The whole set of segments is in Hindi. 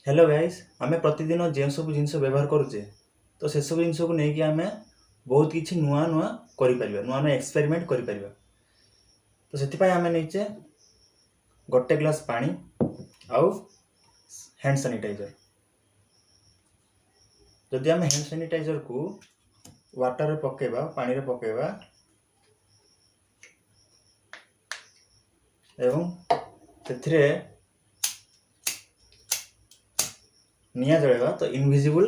हेलो गाइस आमे प्रतिदिन जो सब जिन व्यवहार करुचे तो से सब जिन को लेकिन आम बहुत किसी नुआ नुआ कर नुआ नुआ एक्सपेरिमेंट कर तो से आम नहींचे गोटे ग्लास पानी आउ हैंड सैनिटाइजर। जदि आम हैंड सैनिटाइजर को वाटर पकेबा पानी रे पकेबा एवं से निया जलेबा तो इनविजिबल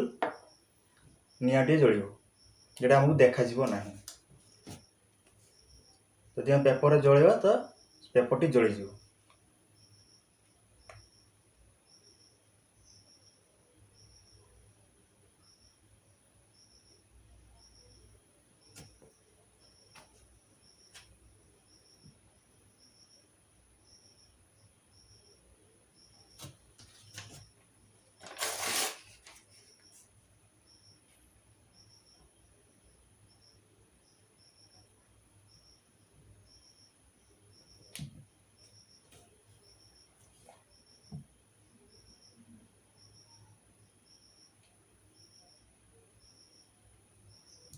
नियाटे जलियो जेटा हमको देखा ना। जदि हम पेपर जलेबा तो पेपर टी जली।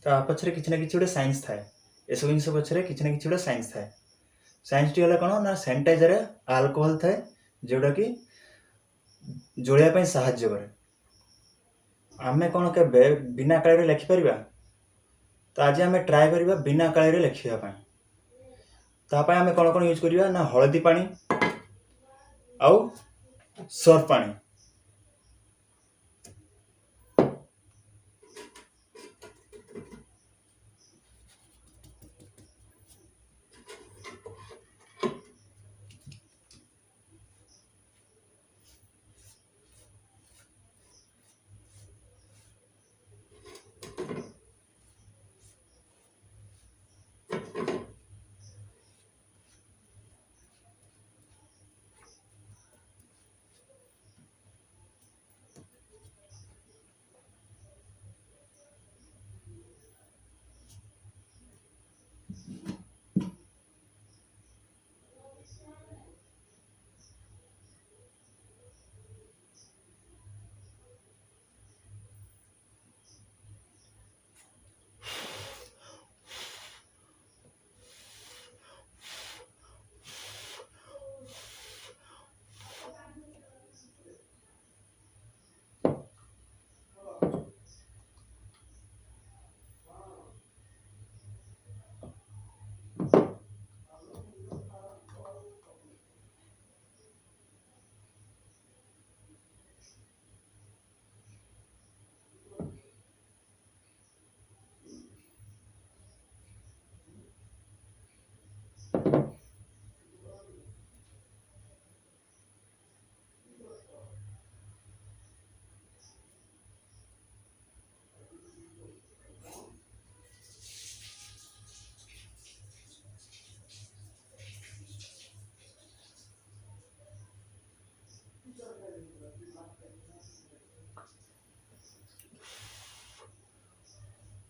तो पछरे किसी ना किसी गोटे साइंस थाए ए सब जिन पछरे किसी ना किसी गोटे साइंस थाए। साइंस टी है कौन ना सैनिटाइजर अल्कोहल थाए जोटा कि जलिया साहाय्य करे। आमे कौन के बिना काली लिखिपर तो आज आम ट्राए करवा बिना काली लिखापी। तापाई आम कौन कौन यूज करवा ना हलदी पानी आउ सर्फ पानी।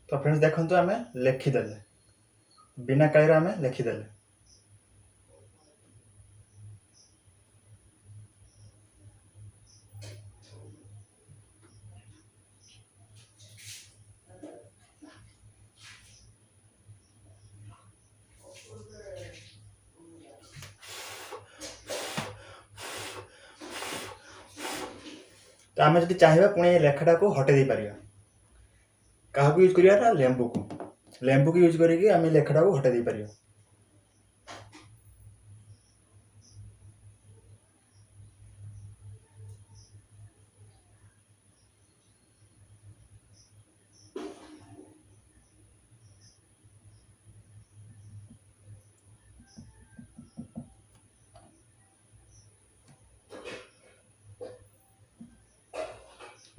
तो फ्रेंड्स देखो आम लिखिदेले बिना काली आम लिखिदेले। तो आम जब चाहिए पुणी लेखाटा को हटे दे पार क्या यूज करा लेंबू को यूज करके आम लेखाटा को हटे दे पार।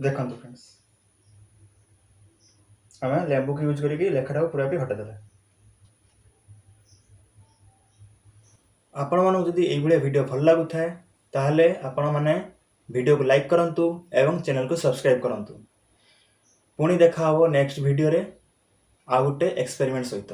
देखो फ्रेंड्स आम लेंबू को यूज करके लेखाटा को पूरा हटेदेले। आपण मानक जदि ये वीडियो भल लगुए ताहले आपण माने वीडियो को लाइक करंतु एवं चैनल को सब्सक्राइब करंतु। पुणी देखा नेक्स्ट वीडियो रे आ गोटे एक्सपेरिमेंट सहित।